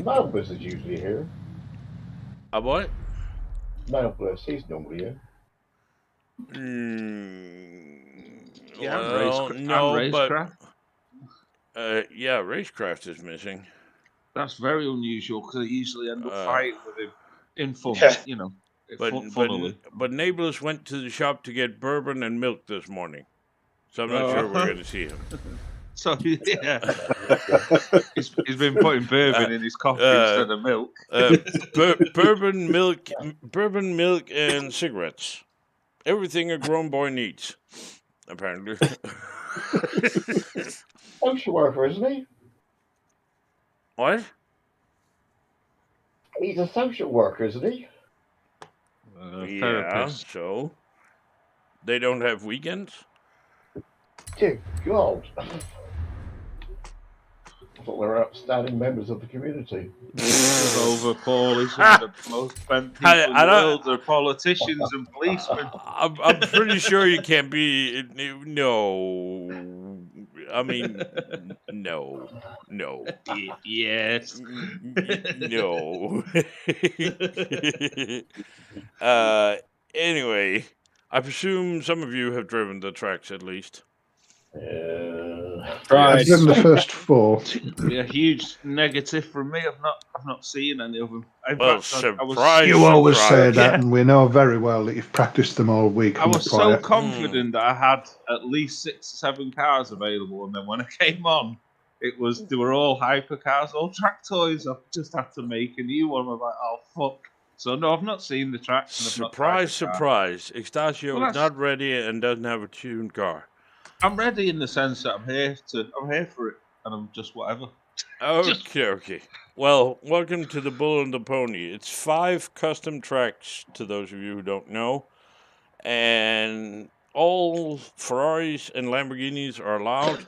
Male Bliss is usually here. A what? Male Bliss, he's normally here. Well, no, but yeah, Racecraft is missing. That's very unusual because I usually end up fighting with him in fun, you know. But Neighbors went to the shop to get bourbon and milk this morning, so I'm not sure we're going to see him. So yeah, he's been putting bourbon in his coffee instead of milk. Bourbon, milk, and cigarettes. Everything a grown boy needs, apparently. Social worker, isn't he? What? He's a social worker, isn't he? Yeah, Therapist. so they don't have weekends? Dear God. I thought they were outstanding members of the community. Over Paul, he's one of the most spent people in the world. They're politicians and policemen. I'm pretty sure you can't be. No. I mean, no. Yes. No. Anyway, I presume some of you have driven the tracks at least. I've driven the first 4. Yeah, huge negative from me. I've not seen any of them. You always say that, and we know very well that you've practiced them all week. I was so confident that I had at least 6 or 7 cars available, and then when I came on, they were all hypercars, all track toys. I just had to make a new one. I'm like, oh fuck. So no, I've not seen the tracks. And Surprise! Extasio is not ready and doesn't have a tuned car. I'm ready in the sense that I'm here for it, and I'm just whatever. Okay. Well, welcome to the Bull and the Pony. It's 5 custom tracks, to those of you who don't know, and all Ferraris and Lamborghinis are allowed,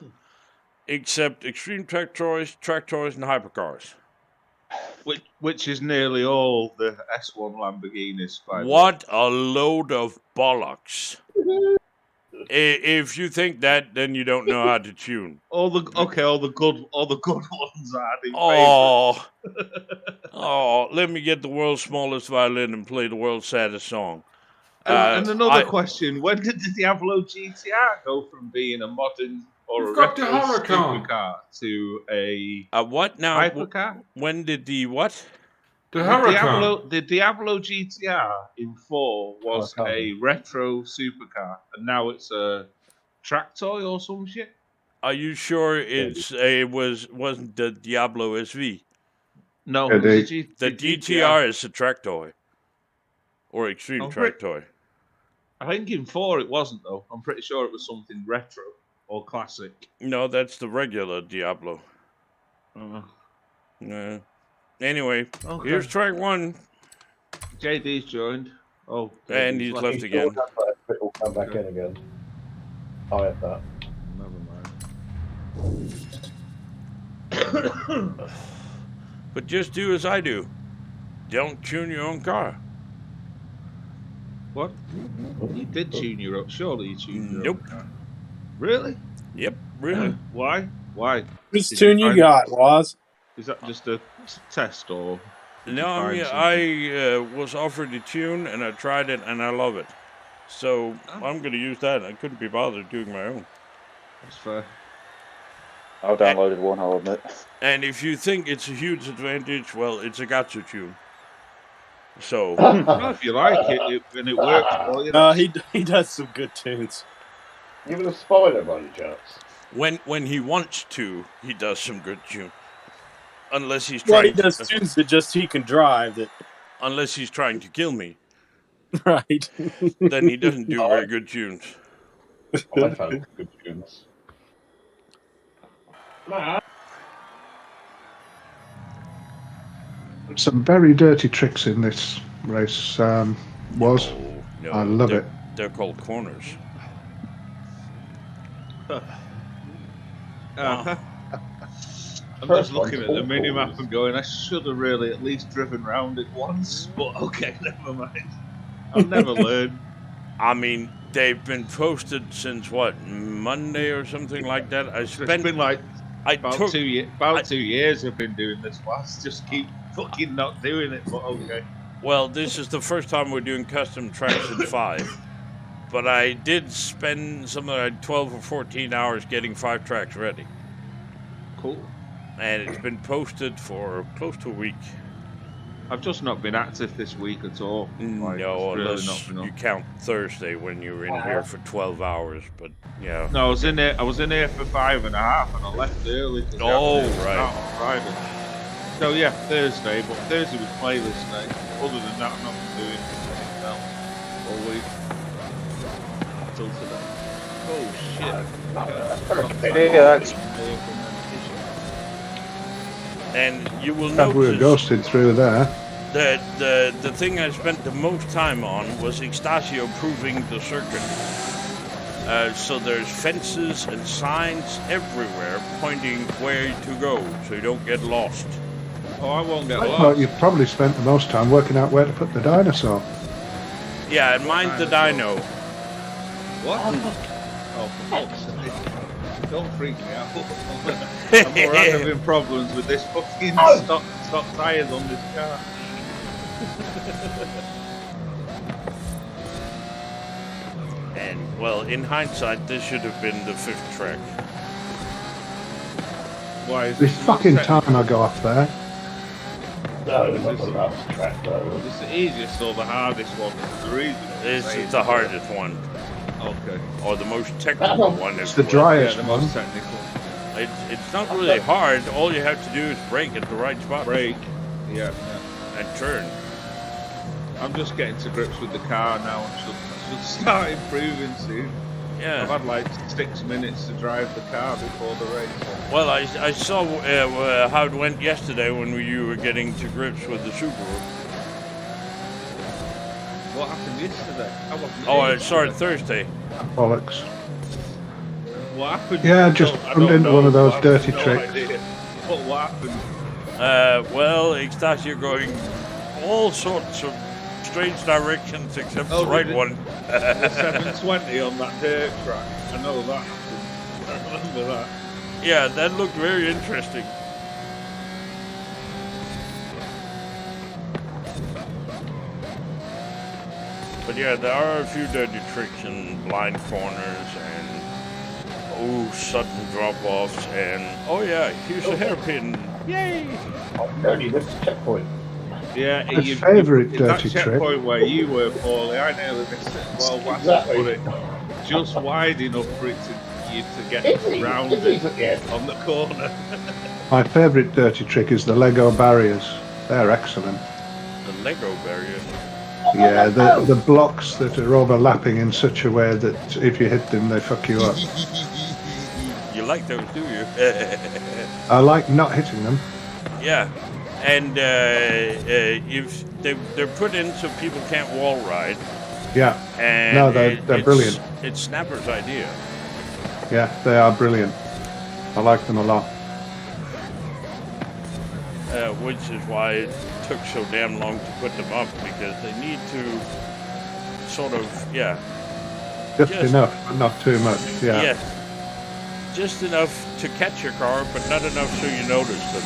except extreme track toys, and hypercars. Which is nearly all the S1 Lamborghinis. What a load of bollocks! If you think that, then you don't know how to tune. All the good ones are in Oh, let me get the world's smallest violin and play the world's saddest song. And another question: when did the Diablo GTR go from being a modern or a retro supercar to a what now? Hypercar? When did the what? The Diablo GTR in 4 was a retro supercar, and now it's a track toy or some shit. Are you sure wasn't the Diablo SV? No, the GTR is a track toy or extreme track toy. I think in 4 it wasn't though. I'm pretty sure it was something retro or classic. No, that's the regular Diablo. Anyway, here's track 1. JD's joined. Oh, and he's left again. It'll come back in again. I have that. Never mind. But just do as I do. Don't tune your own car. What? You did tune your own. Surely you tuned your own car. Nope. Really? Yep. Really? Why? Whose tune you got, Waz? Is that just a test or? No, I was offered a tune and I tried it and I love it. So I'm going to use that. I couldn't be bothered doing my own. That's fair. I downloaded one, I'll admit. And if you think it's a huge advantage, well, it's a gacha tune. So well, if you like it and it works, well, you know. He does some good tunes. Give it a spoiler, by any chance. When he wants to, he does some good tune. Unless he's trying. Well, he does tunes that just he can drive. That. Unless he's trying to kill me. Right. Then he doesn't do very good tunes. I found good tunes. Some very dirty tricks in this race. No, I love it. They're called corners. I'm just looking at the minimap and going, I should have really at least driven round it once, but okay, never mind. I'll never learn. I mean, they've been posted since what, Monday or something like that? It's been like About 2 years I've been doing this. Waz just keep fucking not doing it. But okay. Well, this is the first time we're doing custom tracks in 5. But I did spend something like 12 or 14 hours getting 5 tracks ready. Cool. And it's been posted for close to a week. I've just not been active this week at all. Like, No, really unless not been on. you count Thursday when you were in here for 12 hours. But yeah. No, I was in here for 5.5 and I left early. Oh, right. On Friday. So yeah, Thursday, but Thursday was playlist day. Other than that, I've not been doing anything else all week. Until today. Oh shit. Yeah, that's And you will We were notice ghosted through there. that the thing I spent the most time on was Ignacio proving the circuit. So there's fences and signs everywhere pointing where to go, so you don't get lost. Oh, I won't get I lost. thought you probably spent the most time working out where to put the dinosaur. Yeah, and mind the dino. What? Oh, for fuck's sake. Don't freak me out. I'm already having problems with this fucking stock tyres on this car. And, well, in hindsight, this should have been the 5th track. Why is This fucking time I go off there. No, it's not the last track though. It's the easiest or the hardest one? The reason This is the hardest one, Okay. or the most technical one. It's if the you will. Yeah, driest the one. most technical. It's not really hard. All you have to do is brake at the right spot. Brake. Yeah. And turn. I'm just getting to grips with the car now. I should start improving soon. I've Yeah. had like 6 minutes to drive the car before the race. Well, I saw how it went yesterday when you were getting to grips with the Subaru. What happened yesterday? I wasn't Oh, here sorry, yesterday. Thursday. Bollocks. What happened? Yeah, just I jumped into know. one of those I have dirty no tricks. idea. What happened? Well, Ignacio going all sorts of strange directions except Oh, the right did it? one. The 720 on that dirt track. I know that happened. I remember that. Yeah, that looked very interesting. But yeah, there are a few dirty tricks and blind corners and sudden drop-offs and yeah, here's a hairpin. Yay! Oh, dirty, this is checkpoint. Yeah, My favourite that dirty trick. checkpoint where you were, Paulie, I nearly missed it as well. Waz Exactly. put it just wide enough for it you to get round It's it easy, yeah. on the corner. My favourite dirty trick is the Lego barriers. They're excellent. The Lego barrier. Yeah, the blocks that are overlapping in such a way that if you hit them, they fuck you up. You like those, do you? I like not hitting them. Yeah, and if they're put in so people can't wall ride. Yeah, And No, they're brilliant. It's Snapper's idea. yeah, they are brilliant. I like them a lot. Which is why it took so damn long to put them up, because they need to sort of, Just Yes. enough, but not too much. Yeah. just enough to catch your car, but not enough so you notice them.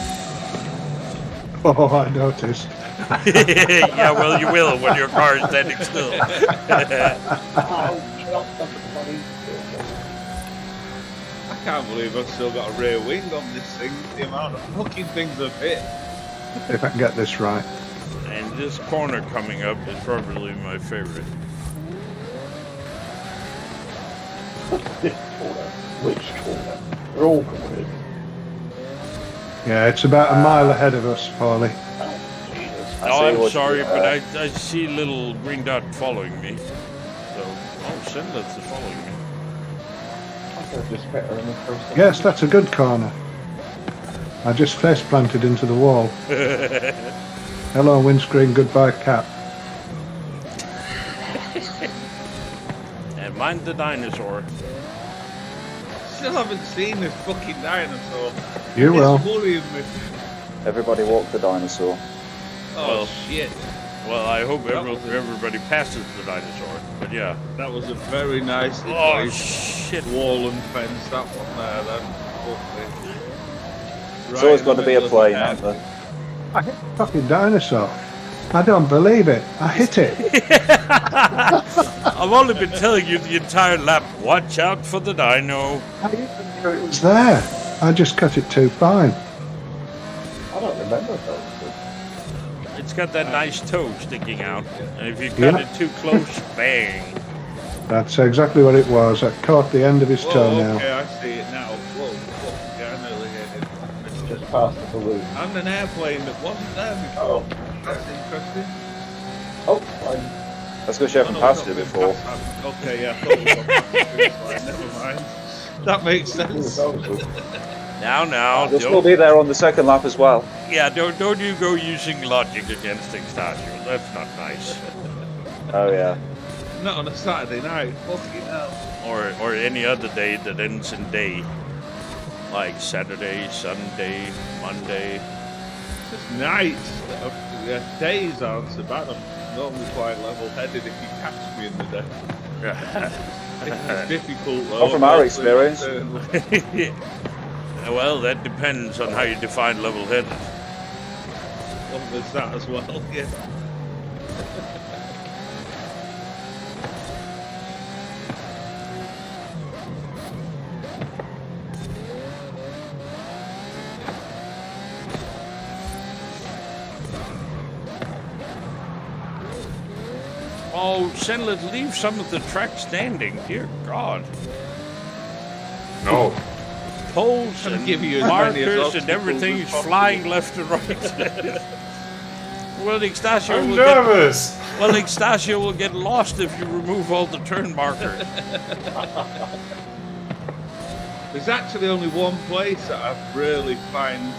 Oh, I noticed. Yeah, well, you will when your car is standing still. Oh, not the bloody I can't believe I've still got a rear wing on this thing. The amount of fucking things I've hit. If I can get this right. And this corner coming up is probably my favorite. this corner. Which corner? They're all corners. Yeah, it's about a mile ahead of us, Paulie. Oh, Jesus. I'm sorry, but I see little green dot following me. So, Sendlitz is following me. I thought this better in the first. Yes, that's a good corner. I just face planted into the wall. Hello, windscreen, goodbye, cap. And mind the dinosaur. Still haven't seen this fucking dinosaur. You will. It's worrying me. Everybody walk the dinosaur. Oh Well. shit. Well, I hope That was it. everybody passes the dinosaur. But yeah. That was a very nicely Oh, placed shit. wall and fence, that one there then. Lovely. Right always in got the to be a middle of plane, my head. hasn't there? I hit the fucking dinosaur. I don't believe it. I hit it. I've only been telling you the entire lap. Watch out for the dino. I even knew it was there. I just cut it too fine. I don't remember those. It's got that nice toe sticking out. And if you cut it too close, bang. That's exactly what it was. I caught the end of his Whoa, toenail. okay, I see it now. Whoa, yeah, I nearly hit it. Just past the balloon. And an airplane that wasn't there before. That's interesting. Oh, fine. That's because you haven't passed it before. Okay, yeah, I thought we got past the finish line. Never mind. That makes sense. Now, You'll still be there on the second lap as well. yeah, don't you go using logic against Extasio. That's not nice. Oh yeah. Not on a Saturday night. Fucking hell. Or any other day that ends in day. Like Saturday, Sunday, Monday. Just nights. Days aren't so bad. I'm normally quite level-headed if you catch me in the day. It's difficult though. Not from our experience. Well, that depends on how you define level-headed. Well, there's that as well, yeah. Oh, Senlet, leave some of the track standing. Dear God. No. Poles Trying to and give you as many markers and obstacles everything as is possible. flying left and right. Well, Extasio I'm will nervous. Extasio will get lost if you remove all the turn markers. There's actually only one place that I've really found,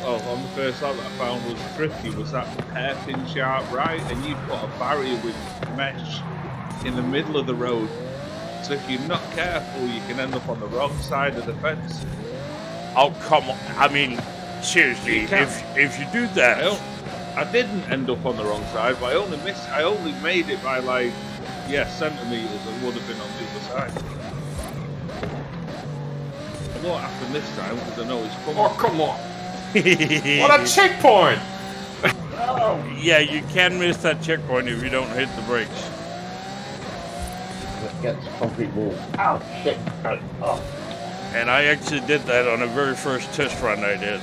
on the first lap that I found was tricky, was that hairpin sharp right, and you've got a barrier with mesh in the middle of the road. So if you're not careful, you can end up on the wrong side of the fence. Oh, come on. I mean, seriously, You can. if you do that... I didn't end up on the wrong side, but I only made it by centimetres and would have been on the other side. It won't happen this time because I know it's coming. Oh, come on. What a checkpoint. Yeah, you can miss that checkpoint if you don't hit the brakes. Gets concrete wall. Ow, shit. Oh. And I actually did that on the very first test run I did.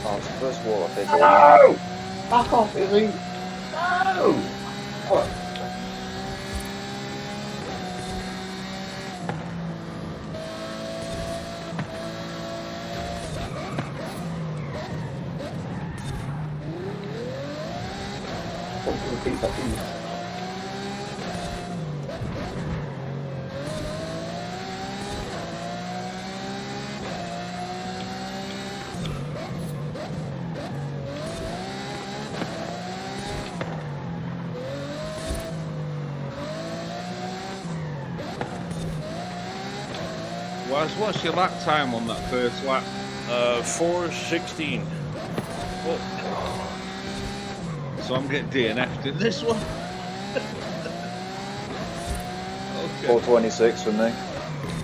Oh, it's the first wall I've hit. No! Back off, Izzy! No! Oh. Repeat that, please. What's your lap time on that first lap? 4:16. So I'm getting DNF'd in this one. Okay. 4:26 for me.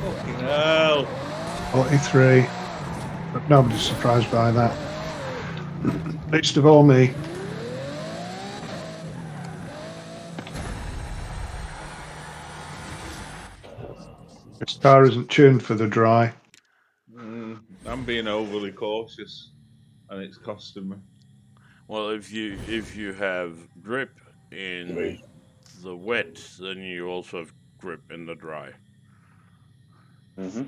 Fucking hell. 43. But nobody's surprised by that. Least of all me. This car isn't tuned for the dry. I'm being overly cautious, and it's costing me. Well, if you have grip in the wet, then you also have grip in the dry. Mm-hmm.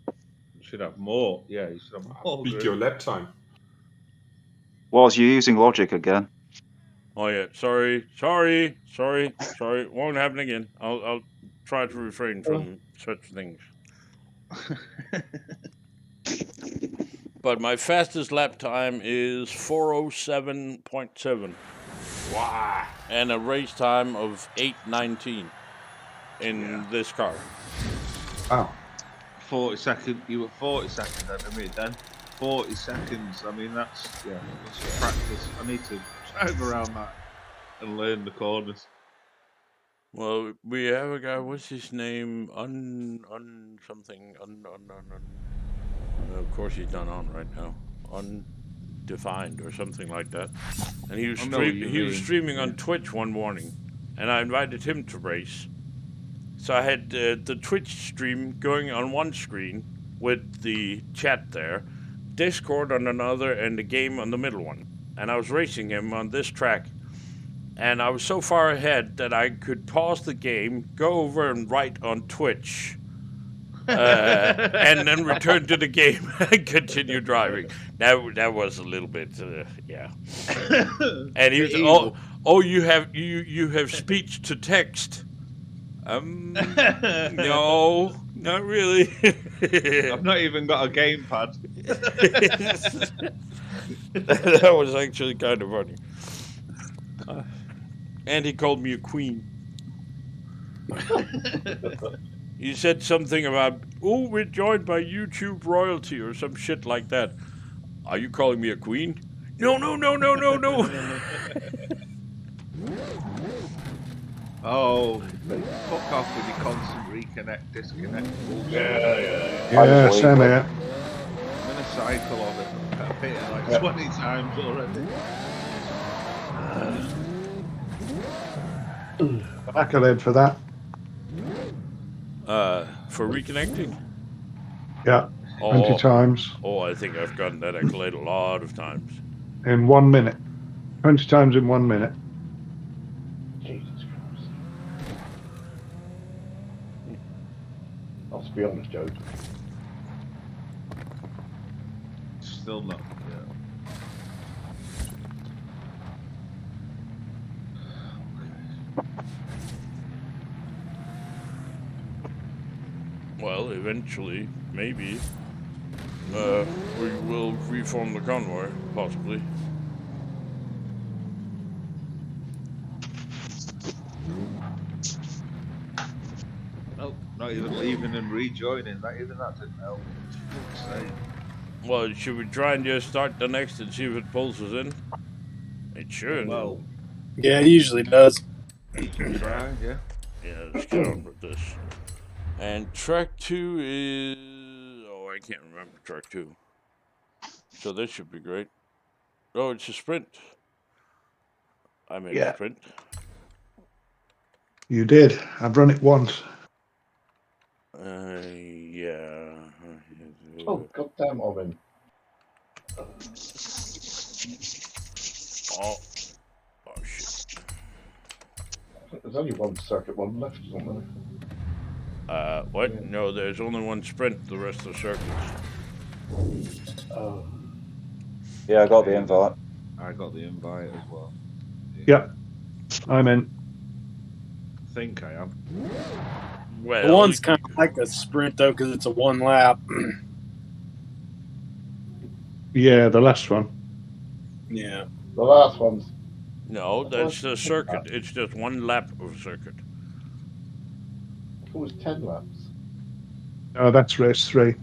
You should have more. Yeah, you should have more. Beat grip. your lap time. Was you using logic again? Oh yeah, sorry. Won't happen again. I'll try to refrain from such things. But my fastest lap time is 4:07.7. Wow. And a race time of 8:19. in this car. Wow. 40 seconds. You were 40 seconds ahead of me then. 40 seconds. I mean, that's practice. I need to drive around that and learn the corners. Well, we have a guy. What's his name? Something. Of course, he's not on right now. Undefined or something like that. And he was I know what you mean. streaming on Twitch one morning, and I invited him to race. So I had the Twitch stream going on one screen with the chat there, Discord on another, and the game on the middle one. And I was racing him on this track. And I was so far ahead that I could pause the game, go over and write on Twitch, and then return to the game and continue driving. That was a little bit, yeah. And he was, you have speech to text. No, not really. I've not even got a gamepad. That was actually kind of funny. And he called me a queen. He said something about, oh, we're joined by YouTube royalty or some shit like that. Are you calling me a queen? No. Oh, fuck off with your constant reconnect, disconnect bullshit. Yeah, same here. I'm in a cycle of it. I've hit it like 20 times already. An accolade for that. For reconnecting? Yeah, 20 times Oh, I think I've gotten that accolade a lot of times. in 1 minute. 20 times in 1 minute. Jesus Christ. Let's be honest, Joe. Still not. Well, eventually, maybe, we will reform the convoy, possibly. No, not even leaving and rejoining. That didn't help. For fuck's sake. Well, should we try and just start the next and see if it pulls us in? It should. Well, Yeah, it usually does. you can try, yeah. Yeah, let's get on with this. And track 2 is... Oh, I can't remember track 2. So this should be great. Oh, it's a sprint. I made a sprint. You did. I've run it once. Yeah. Oh, goddamn, Owen. Oh, shit. There's only one circuit one left, isn't there? What? No, there's only one sprint, the rest of the circuits. Oh. Yeah, I got the invite. I got the invite as well. Yep. I'm in. I think I am. Well, The one's kind of like a sprint, though, because it's a one lap. Yeah, the last one. Yeah. The last one's... No, that's the circuit. It's just one lap of circuit. It was 10 laps. Oh, that's race 3.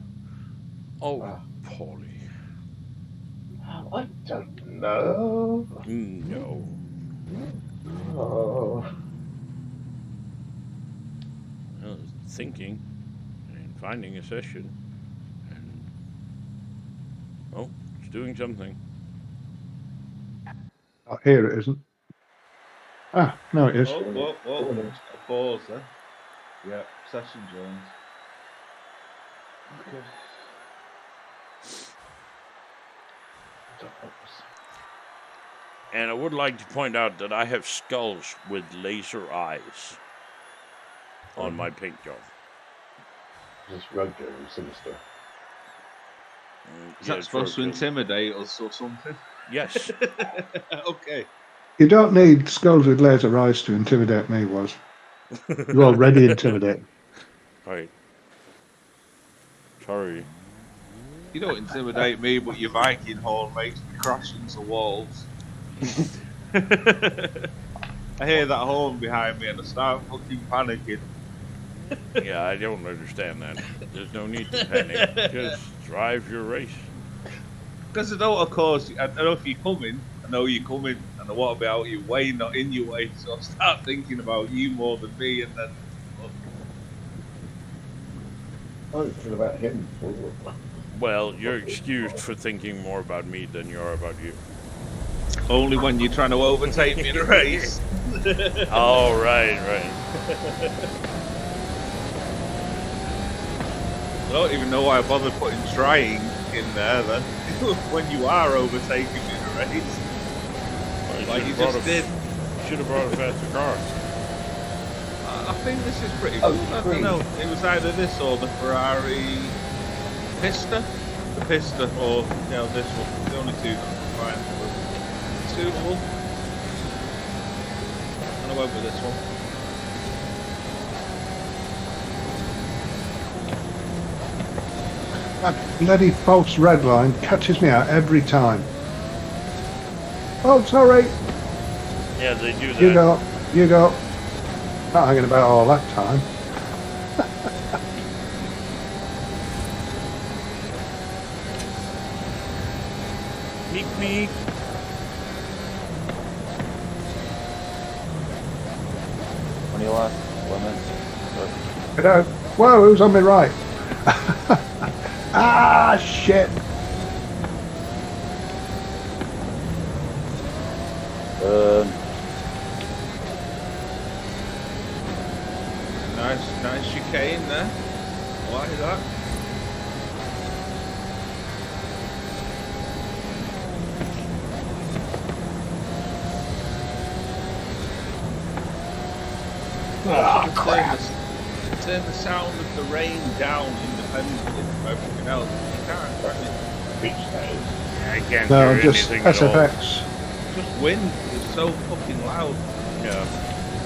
Oh, Ah. Paulie. I don't know. No. Oh. Well, thinking and finding a session. And oh, it's doing something. Oh, here it isn't. Ah, no, it is. Whoa. A pause there. Yeah, session joins. Okay. And I would like to point out that I have skulls with laser eyes on my paint job. Just Roger and Sinister. Is that supposed to intimidate us or something? Yes. Okay. You don't need skulls with laser eyes to intimidate me, Was. You're already intimidating. Right. Sorry. You don't intimidate me, but your Viking horn makes me crash into walls. I hear that horn behind me and I start fucking panicking. Yeah, I don't understand that. There's no need to panic. Just drive your race. Because I don't, of course, I don't know if you're coming. I know you're coming, and I want to be out your way, not in your way. So I start thinking about you more than me, and then. Oh, it's about him. Well, you're excused for thinking more about me than you are about you. Only when you're trying to overtake me in a race. Oh, right. I don't even know why I bother putting trying in there then. When you are overtaking me in a race. Well, Like you just did. Should have brought a faster car. I think this is pretty Oh, good. I don't green. know. It was either this or the Ferrari Pista. The Pista or this one. The only two that I could find were suitable. And I went with this one. That bloody false red line catches me out every time. Oh, sorry. Yeah, they do that. You go. Not hanging about all that time. Meek. When you left, limit. Get out. Whoa, who's on my right? Ah, shit. Nice chicane there. Why is that? Turn the sound of the rain down independently from everything else. You can't, can you? Beach days. I can't No, hear just anything at all. SFX. Just wind. It's so fucking loud. Yeah.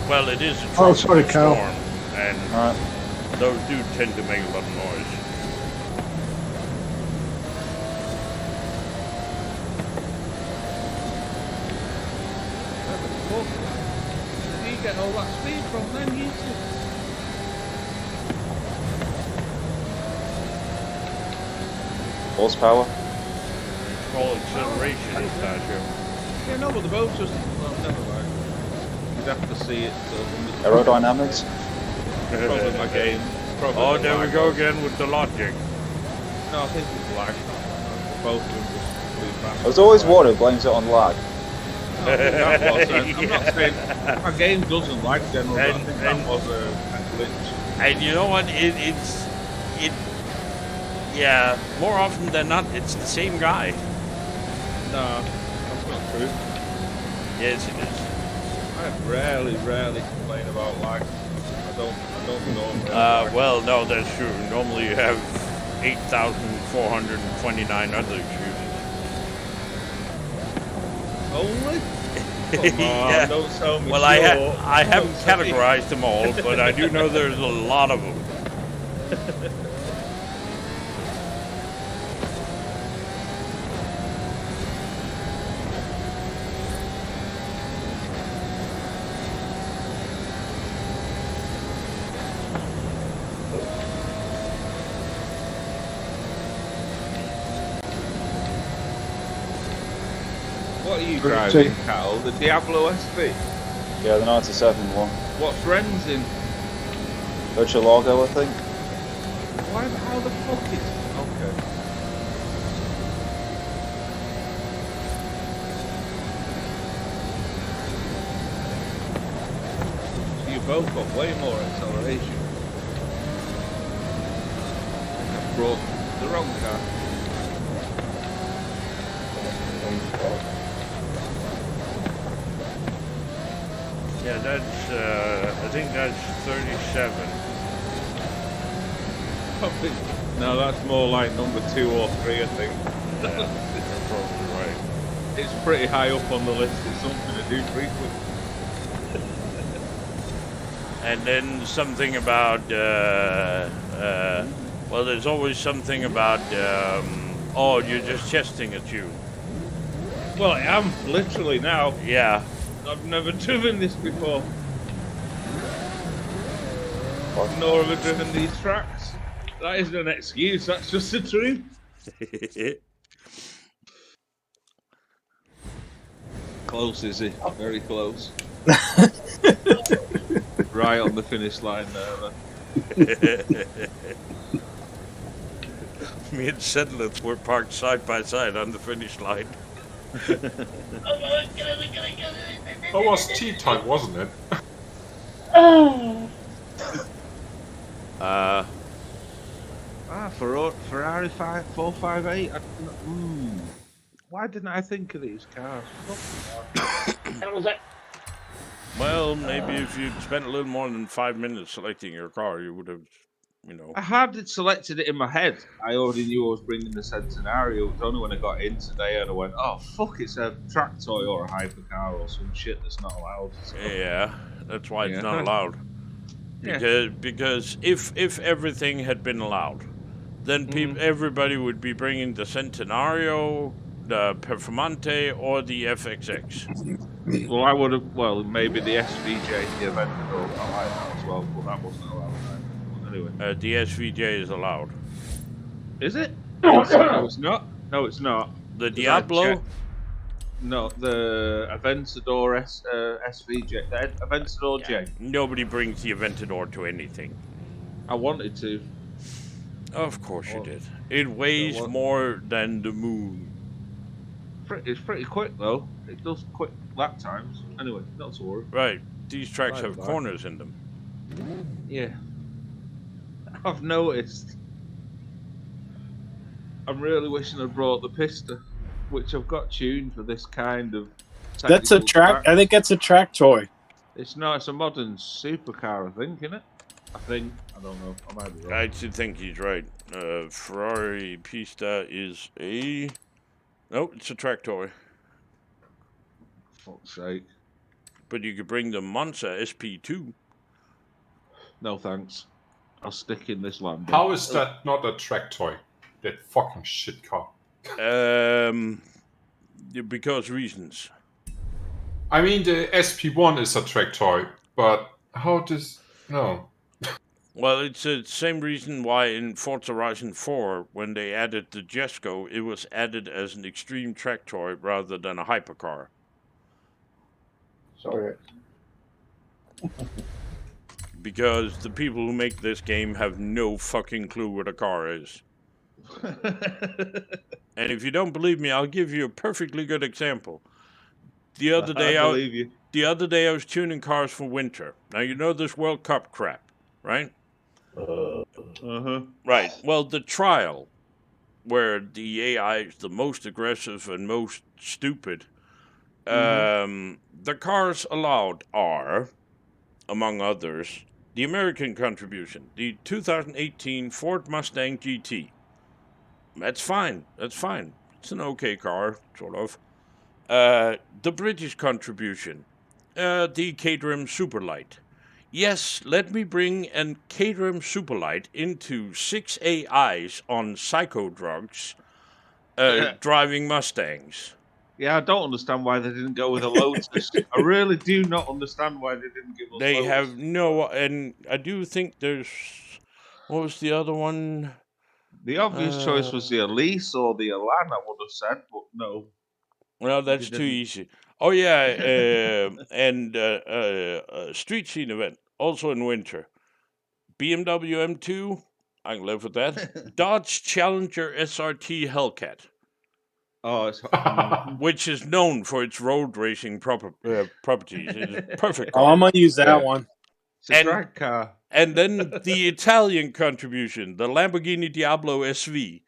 Well, it is a Oh, tropical sorry, Cal. storm, and Alright. those do tend to make a lot of noise. Where the fuck did he get all that speed from then, you two? Horsepower. Call acceleration, Natasha. Yeah, no, but the boat's just. Well, never mind. You'd have to see it. Aerodynamics. Probably my game. Probably Oh, the there we lag go was. again with the logic. No, I think it's lag. Both of them just flew fast. There's always one who blames it on lag. No, I think that was I'm not saying my game doesn't lag generally, but I think And- that was a glitch. And you know what? Yeah, more often than not, it's the same guy. No, that's not true. Yes, it is. I rarely complain about lag. I don't normally. Well, no, that's true. Normally you have 8,429 other excuses. Only? Come on, Yeah. don't tell me. Well, I you're- haven't don't tell me- categorized them all, but I do know there's a lot of them. What are you Pretty driving, cheap. Cal? The Diablo SP? Yeah, the 97 one. What's Ren's in? Virtual Logo, I think. Why? How the fuck is? Okay. So you both got way more acceleration. I brought the wrong car. Yeah, that's, I think that's 37. Probably. No, that's more like number 2 or 3, I think. Yeah, you're probably right. It's pretty high up on the list. It's something to do frequently. And then something about, well, there's always something about, oh, you're just chesting at you. Well, I am literally now. Yeah. I've never driven this before. nor have I driven these tracks. That isn't an excuse, that's just the truth. Close, is he? Very close. Right on the finish line there, then. Me and Sedlith were parked side by side on the finish line. That was tea time, wasn't it? Ferrari 458. Why didn't I think of these cars? Well, maybe if you'd spent a little more than 5 minutes selecting your car, you would have, I had selected it in my head. I already knew I was bringing the Centenario. It was only when I got in today and I went, oh, fuck, it's a track toy or a hypercar or some shit that's not allowed. So. Yeah, that's why it's not allowed. Yeah. Because if everything had been allowed, then everybody would be bringing the Centenario, the Performante, or the FXX. Well, I would have. Well, maybe the SVJ, the Aventador. I like that as well, but that wasn't allowed. Anyway, the SVJ is allowed. Is it? No, it's not. No, it's not. The Diablo. No, the Aventador SVJ, the Aventador J. Nobody brings the Aventador to anything. I wanted to. Of course you did. It weighs more than the moon. It's pretty quick though. It does quick lap times. Anyway, not to worry. Right. These tracks have corners in them. Yeah. I've noticed. I'm really wishing I brought the Pista, which I've got tuned for this kind of. That's a track. I think that's a track toy. It's not. It's a modern supercar, I think, isn't it? I think. I don't know. I might be wrong. I should think he's right. Ferrari Pista is a. No, it's a track toy. Fuck's sake. But you could bring the Monza SP2. No thanks. I'll stick in this Lambo. How is that not a track toy? That fucking shit car. Because reasons. I mean, the SP1 is a track toy, but how does... No. Well, it's the same reason why in Forza Horizon 4, when they added the Jesco, it was added as an extreme track toy rather than a hypercar. Sorry. Because the people who make this game have no fucking clue what a car is. And if you don't believe me, I'll give you a perfectly good example. The other day I was tuning cars for winter. Now you know this World Cup crap, right? Right. Well, the trial where the AI is the most aggressive and most stupid, the cars allowed are, among others, the American contribution, the 2018 Ford Mustang GT. That's fine. That's fine. It's an okay car, sort of. The British contribution, the Caterham Superlight. Yes, let me bring a Caterham Superlight into 6 AIs on psycho drugs, driving Mustangs. Yeah, I don't understand why they didn't go with a Lotus. I really do not understand why they didn't give us They Lotus. have no, and I do think there's, what was the other one? The obvious choice was the Elise or the Elan, I would have said, but no. Well, that's too easy. Oh, yeah, and street scene event, also in winter. BMW M2, I can live with that. Dodge Challenger SRT Hellcat. Oh, it's Which is known for its road racing properties. It's a perfect car. Oh, I'm gonna use that one. a drag car. And then the Italian contribution, the Lamborghini Diablo SV.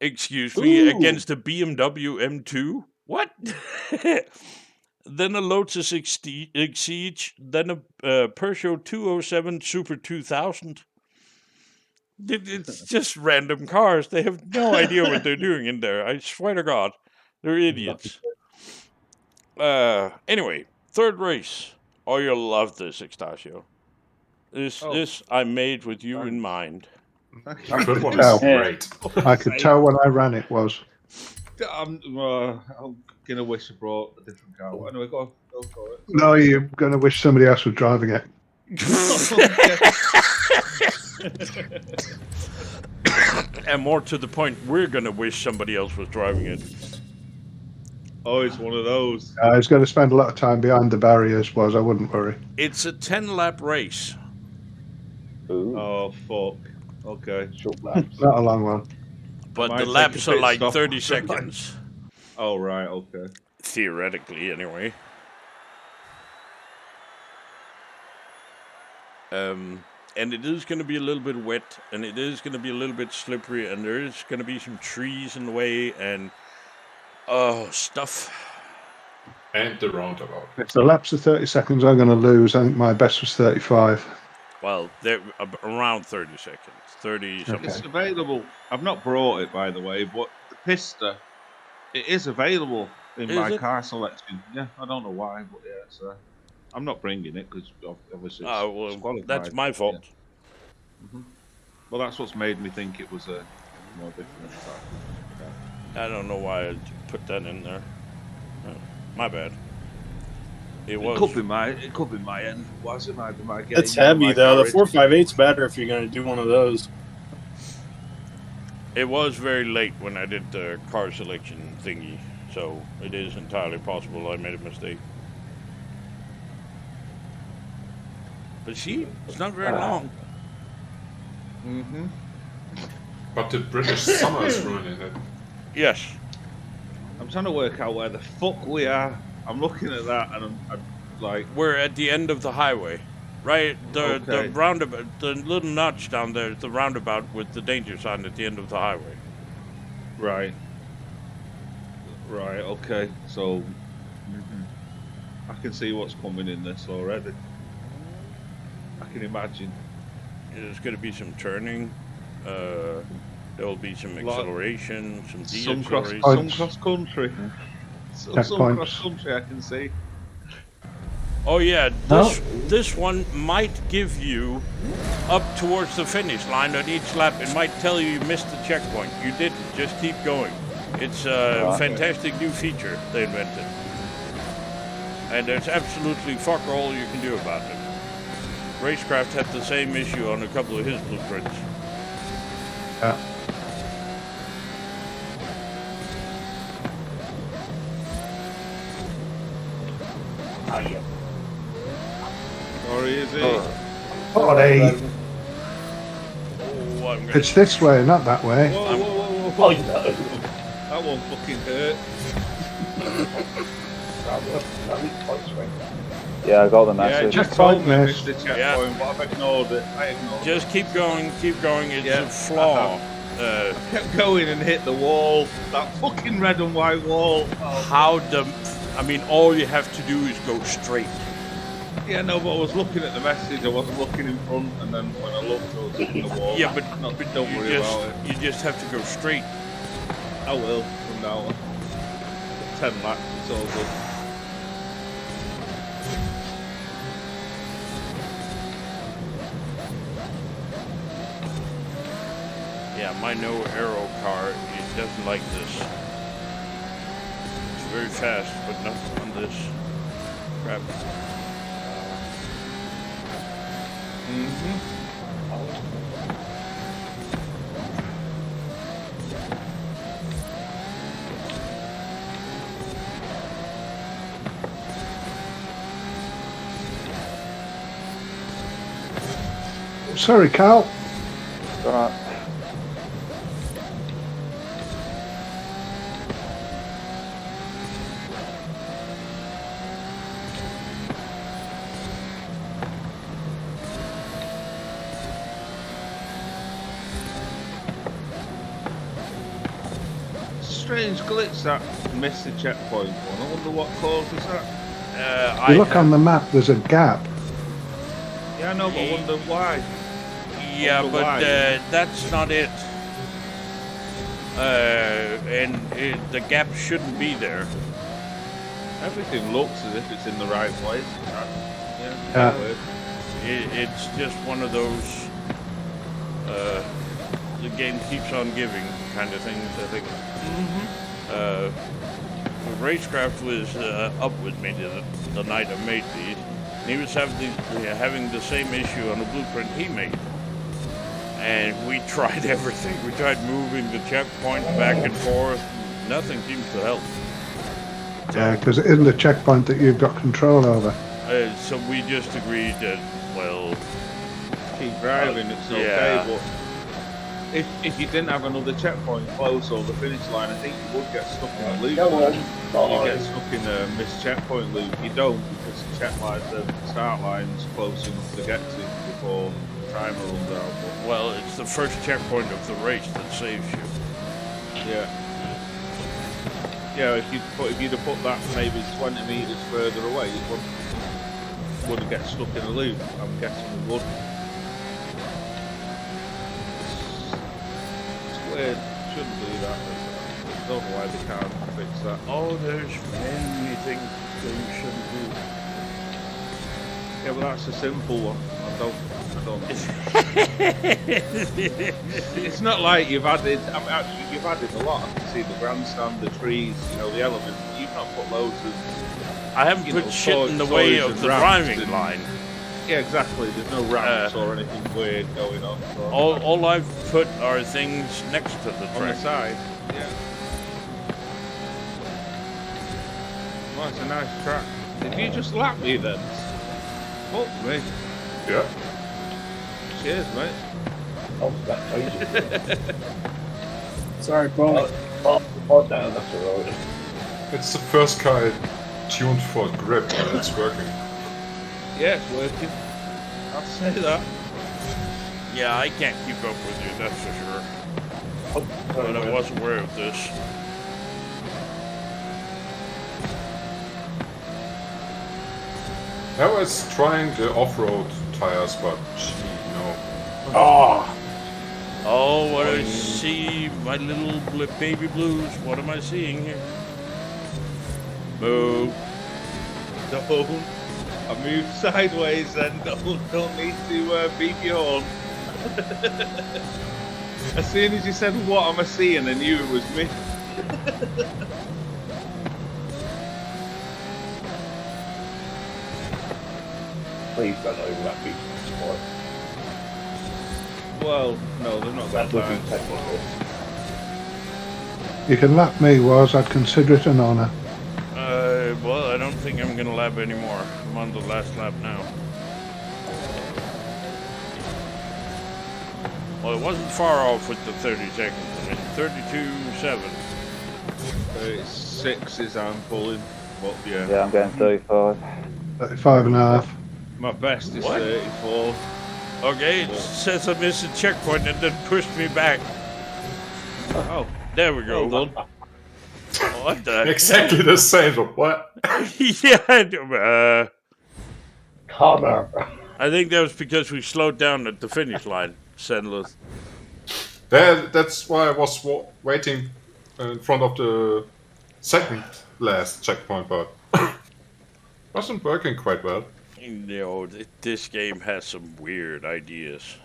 Excuse me, against the BMW M2? What? Then a Lotus Exige, then a Peugeot 207 Super 2000. It's just random cars. They have no idea what they're doing in there. I swear to God. They're idiots. Anyway, third race. Oh, you'll love this, Extasio. This I made with you in mind. That good one is great. I could tell when I ran it was. I'm gonna wish I brought a different car. Anyway, go for it. No, you're going to wish somebody else was driving it. And more to the point, we're gonna wish somebody else was driving it. Oh, it's one of those. He's going to spend a lot of time behind the barriers, I wouldn't worry. It's a 10-lap race. Ooh, Oh, fuck. Okay. short laps. Not a long one. But Might the take laps a are pit like stop 30 after, like- seconds. Oh, right, okay. Theoretically, anyway. And it is going to be a little bit wet, and it is going to be a little bit slippery, and there is going to be some trees in the way, and stuff. And the roundabout. If the laps are 30 seconds, I'm going to lose. I think my best was 35. Well, they're around 30 seconds. 30 something. It's available. I've not brought it, by the way, but the Pista, it is available in Is my it? car selection. Yeah, I don't know why, but yeah, it's I'm not bringing it because obviously it's Oh, well, qualified. that's my fault. Yeah. Well, that's what's made me think it was a more different type. I don't know why I put that in there. Oh, my bad. It It was. could be my end. Was it might be my game? It's heavy my though. The garage. 458's better if you're going to do one of those. It was very late when I did the car selection thingy, so it is entirely possible I made a mistake. But see, it's not very long. Mm-hmm. But the British summer is ruining it. Yes. I'm trying to work out where the fuck we are. I'm looking at that and I'm like, We're at the end of the highway. Right? The Okay. roundabout, the little notch down there, the roundabout with the danger sign at the end of the highway. right, okay. So I can see what's coming in this already. I can imagine. There's going to be some turning. There will be some Lot- acceleration, some Some deceleration. cross country. Some Checkpoints. cross country I can see. Oh yeah, No. this one might give you up towards the finish line on each lap. It might tell you missed the checkpoint. You didn't. Just keep going. It's a fantastic new feature they invented, and there's absolutely fuck all you can do about it. Racecraft had the same issue on a couple of his blueprints. Yeah. Or is it? Buddy. Oh, I'm gonna It's this way, not that way. Whoa, whoa, whoa, Oh, whoa. no. That one fucking hurt. Yeah, I got the Yeah, message. just Checkpoint told me I missed. missed the checkpoint, Yeah. but I've ignored it. I ignored it. just keep going, keep going. It's Yeah, a flaw. Kept going and hit the wall. That fucking red and white wall. Oh, I mean, all you have to do is go straight. yeah, no, but I was looking at the message. I wasn't looking in front, and then when I looked, I was hitting the wall. Yeah, but don't you worry just, about it. you just have to go straight. I will from now on. 10 laps, it's all good. Yeah, my no arrow car, it doesn't like this. It's very fast, but not on this crap. Sorry, Carl. Alright. Strange glitch that missed the checkpoint one. I wonder what causes that. You look on the map, there's a gap. Yeah, I know, but I wonder why. Yeah, wonder but why. that's not it. The gap shouldn't be there. Everything looks as if it's in the right place. Yeah. Weird. It's just one of those the game keeps on giving kind of things, I think. Racecraft was up with me the night I made these. And he was having the same issue on the blueprint he made. And we tried everything. We tried moving the checkpoint back and forth. Nothing seems to help. Yeah, because it isn't a checkpoint that you've got control over. So we just agreed that, well, Keep driving, it's okay, yeah. but if you didn't have another checkpoint close or the finish line, I think you would get stuck in a loop. Go on. You get stuck in a missed checkpoint loop. You don't, because the start line's close enough to get to before the timer runs out. well, it's the first checkpoint of the race that saves you. Yeah. Yeah, if you'd have put that maybe 20 metres further away, it wouldn't get stuck in a loop. I'm guessing it wouldn't. It's weird. Shouldn't do that. I don't know why they can't fix that. Oh, there's many things that you shouldn't do. Yeah, but that's a simple one. I don't. It's not like you've added. I mean, actually, you've added a lot. I can see the grandstand, the trees, the elements. You've not put loads of. I haven't put shit in the way toys of and the ramps driving and- line. Yeah, exactly. There's no ramps or anything weird going on. So All I've put are things next to the on the track. side. Yeah. Well, it's a nice track. If you just lap me then. Fuck me. Yeah. Cheers, mate. Oh, that's crazy. Sorry, Paul. Oh, no, that's alright. It's the first car tuned for grip, and it's working. Yeah, it's working. I'll say that. Yeah, I can't keep up with you, that's for sure. Oh, sorry, But I man. was aware of this. I was trying the off-road tires, but no. Oh, Oh, what I see, my little baby blues. What am I seeing here? Move. Don't. I moved sideways then. Don't need to beep your horn. As soon as you said, "What am I seeing?" I knew it was me. please don't overlap me. Well, no, they're not That that would be bad. technical. You can lap me, Waz. I'd consider it an honour. Well, I don't think I'm gonna lap anymore. I'm on the last lap now. Well, it wasn't far off with the 30 seconds. I mean, 32.7. 36 is I'm pulling, but yeah. Yeah, I'm getting 35. 35 and a half. My best is What? 34. Okay, it says I missed a checkpoint and then pushed me back. Oh, There we go. well done. What the? Exactly the same. So what? Yeah, Connor. I think that was because we slowed down at the finish line, Sandless. That's why I was waiting in front of the second last checkpoint, but wasn't working quite well. This game has some weird ideas.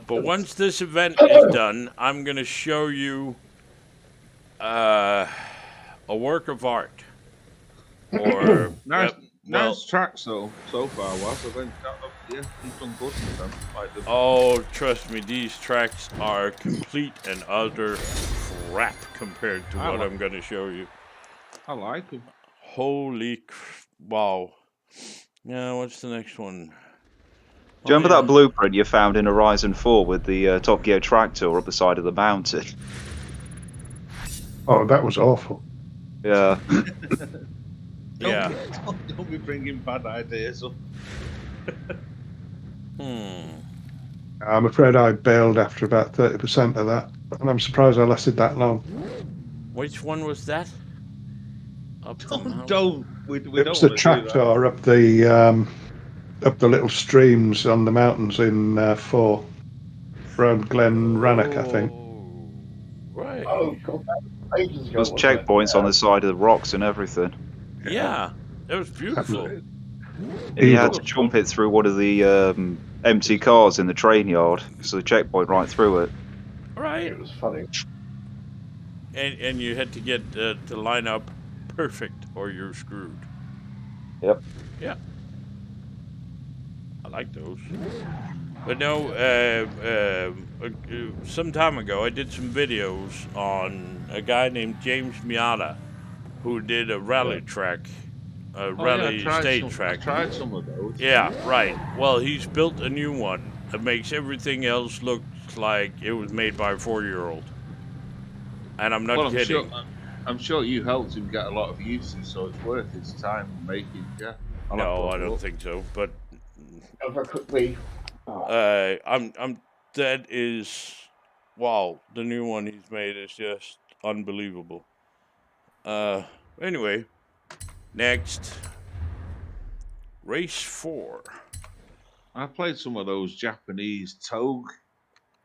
But once this event is done, I'm going to show you a work of art. Or Nice, well, nice tracks though, so far, Was. I think yeah, you've done good with them. Like the oh, trust me, these tracks are complete and utter crap compared to I what like- I'm going to show you. I like them. Holy wow. Now, what's the next one? Do you remember that blueprint you found in Horizon 4 with the Top Gear tractor up the side of the mountain? Oh, that was awful. Yeah. Yeah. Don't be bringing bad ideas up. I'm afraid I bailed after about 30% of that. And I'm surprised I lasted that long. Which one was that? Up the mountain? Don't. We It don't was the want to do that. tractor up the little streams on the mountains in 4. Around Glen Rannoch, I think. Oh, right. Oh, God, that was ages ago. There's wasn't it? checkpoints on the side of the rocks and everything. Yeah, that was beautiful. And you had to jump it through one of the empty cars in the train yard, so the checkpoint right through it. Right. It was funny. And you had to get to line up perfect or you're screwed. Yep. Yeah. like those. But no, some time ago I did some videos on a guy named James Miata, who did a rally track, a rally stage track. I tried some of those. Yeah, right. Well, he's built a new one that makes everything else look like it was made by a 4-year-old. And I'm not kidding. I'm sure you helped him get a lot of uses, so it's worth his time making. Yeah. No, I don't think so. But Over quickly. that is, wow, the new one he's made is just unbelievable. Anyway, next, race 4. I played some of those Japanese Togue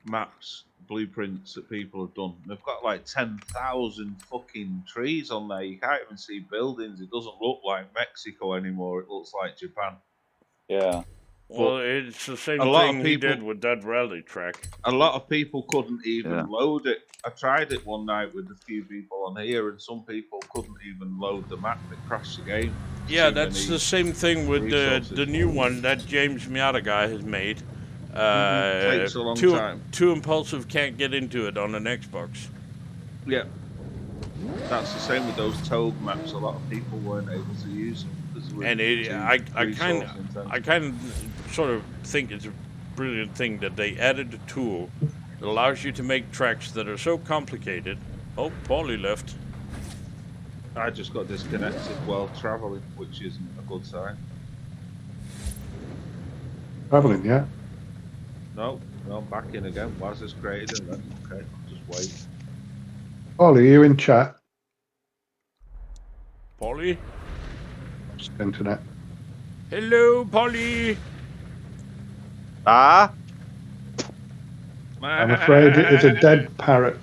maps, blueprints that people have done. They've got like 10,000 fucking trees on there. You can't even see buildings. It doesn't look like Mexico anymore. It looks like Japan. Yeah. Well, it's the same a lot of thing he people- did with that rally track. A lot of people couldn't even Yeah. load it. I tried it one night with a few people on here, and some people couldn't even load the map. It crashed the game. Yeah, Too that's many the same thing with resources. the new one that James Miata guy has made. Takes a long time. Too impulsive, can't get into it on an Xbox. Yeah. That's the same with those Togue maps. A lot of people weren't able to use them. because they were And too I kind resource intensive. I kind of sort of think it's a brilliant thing that they added a tool that allows you to make tracks that are so complicated. Oh, Paulie left. I just got disconnected while travelling, which isn't a good sign. Travelling, yeah? No, I'm back in again. Waz has created and then okay, I'll just wait. Ollie, are you in chat? Paulie? It's the internet. Hello, Paulie. Ah? I'm afraid it is a dead parrot.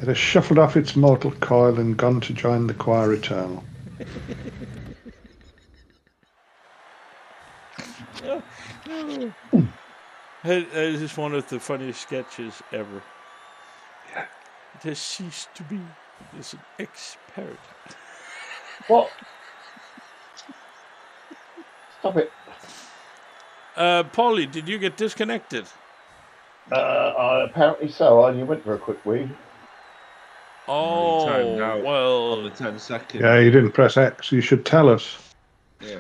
It has shuffled off its mortal coil and gone to join the choir eternal. That is one of the funniest sketches ever. Yeah. It has ceased to be. It is an ex-parrot. What? Stop it. Paulie, did you get disconnected? Apparently so. I only went for a quick wee. Oh, Time now. well, On the 10 seconds. Yeah, you didn't press X. You should tell us. Yeah.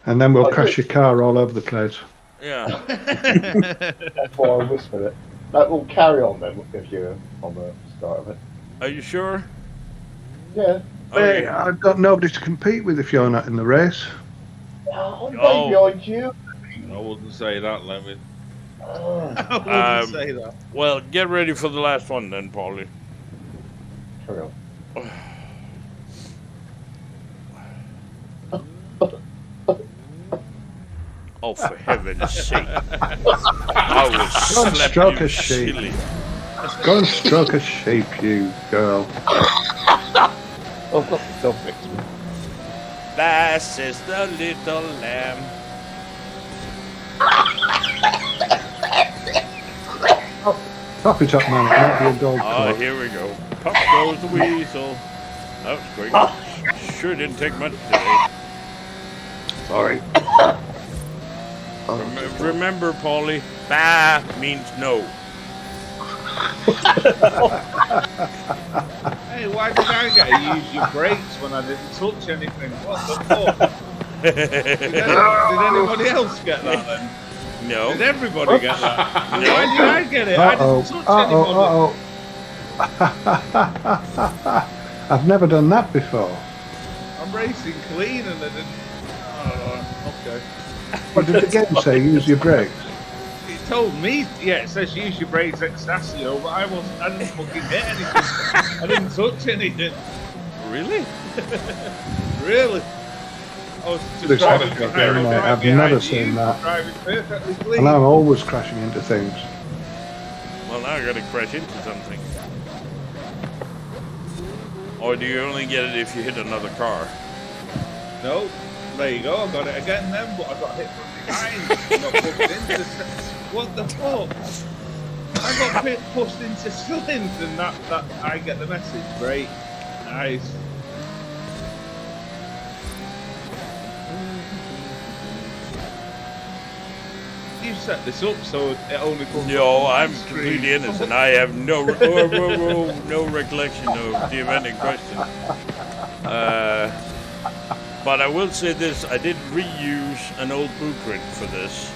And then we'll I crash did. your car all over the place. yeah. That's why I whispered it. That will carry on then if you're on the start of it. Are you sure? Yeah. Hey, I've got nobody to compete with if you're not in the race. I'm Oh. way behind you. I wouldn't say that, Lemon. Oh, I wouldn't say that. Well, get ready for the last one then, Paulie. carry on. Oh, for heaven's sake. I was Go and slap stroke you a sheep. silly. Go and stroke a sheep, you girl. I've got myself fixed. This is the little lamb. Top it up, man. It might be a dog Oh, caught. here we go. Pop goes the weasel. That was quick. Sure didn't take much today. Sorry. Remember, Paulie, bah means no. Hey, why did I get to use your brakes when I didn't touch anything? What the fuck? Did anybody else get that then? No. Did everybody get that? No. Why did I get it? I Uh-oh. didn't touch anybody. I've never done that before. I'm racing clean and I didn't. Oh, okay. What did the game say? Use your brakes. It told me, yeah, it says use your brakes Extasio, but I didn't fucking hit anything. I didn't touch anything. Really? Really? I was just This driving is behind, very right nice. I've behind never you, seen that. Driving perfectly clean. And I'm always crashing into things. Well, now I gotta crash into something. Or do you only get it if you hit another car? No, there you go. I got it again then, but I got hit from behind. I got pushed into. What the fuck? I got pushed into cylinders, and that I get the message. Great, nice. set this up so it only comes No, up on I'm the screen. completely innocent. I have no no recollection of the event in question. But I will say this: I did reuse an old blueprint for this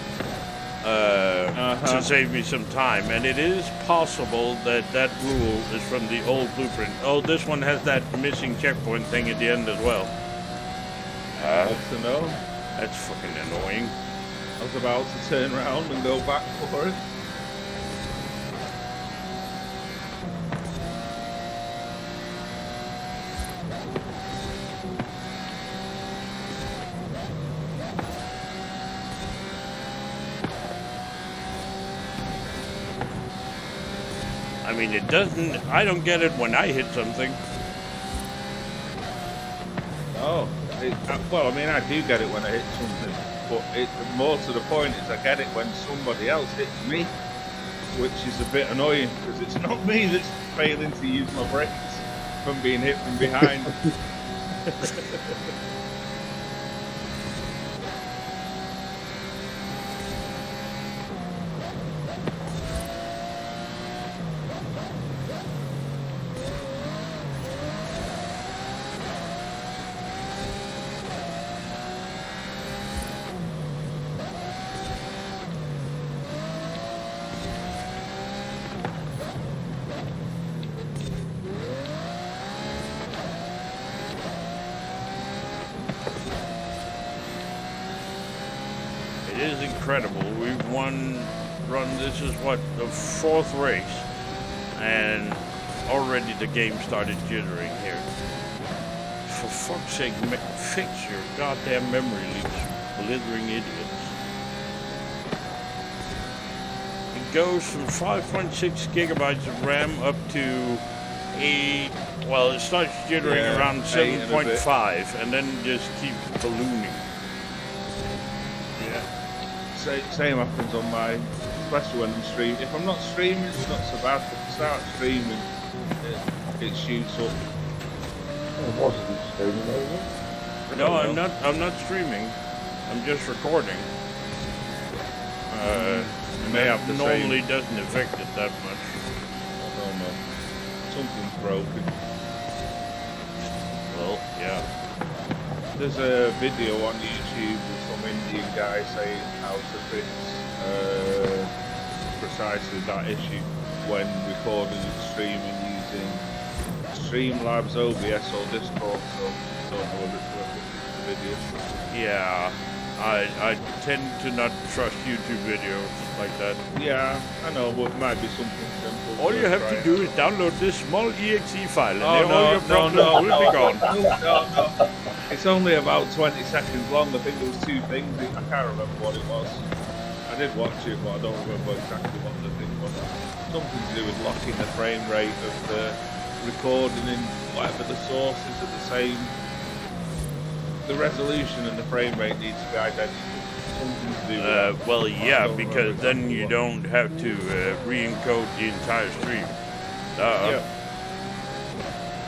to save me some time, and it is possible that that rule is from the old blueprint. Oh, this one has that missing checkpoint thing at the end as well. Good to know. That's fucking annoying. I was about to turn around and go back for it. I mean, it doesn't. I don't get it when I hit something. Oh, well, I mean, I do get it when I hit something, but more to the point is I get it when somebody else hits me, which is a bit annoying because it's not me that's failing to use my brakes from being hit from behind. It is incredible. We've run, this is what, the 4th race, and already the game started jittering here. For fuck's sake, fix your goddamn memory leaks, blithering idiots. It goes from 5.6 gigabytes of RAM up to well, it starts jittering around 7.5 and then just keeps ballooning. Same happens on my, especially when I'm streaming. If I'm not streaming, it's not so bad. If I start streaming, it shoots up. I wasn't streaming over. No, I'm not streaming. I'm just recording. You may have the normally same. doesn't affect it that much. I don't know. Something's broken. Well, yeah. There's a video on YouTube with some Indian guy saying how to fix precisely that issue when recording and streaming using Streamlabs, OBS or Discord, so I don't know if it's worth looking at the video. Yeah, I tend to not trust YouTube videos like that. Yeah, I know, but it might be something simple. All you have to do is download this small exe file and Oh, then all your problems will be gone. No. It's only about 20 seconds long. I think there was 2 things. I can't remember what it was. I did watch it, but I don't remember exactly what the thing was. Something to do with locking the frame rate of the recording in whatever the source is at the same. The resolution and the frame rate needs to be identical. Something to do with that. Well, yeah, because then you don't have to re-encode the entire stream. Yeah.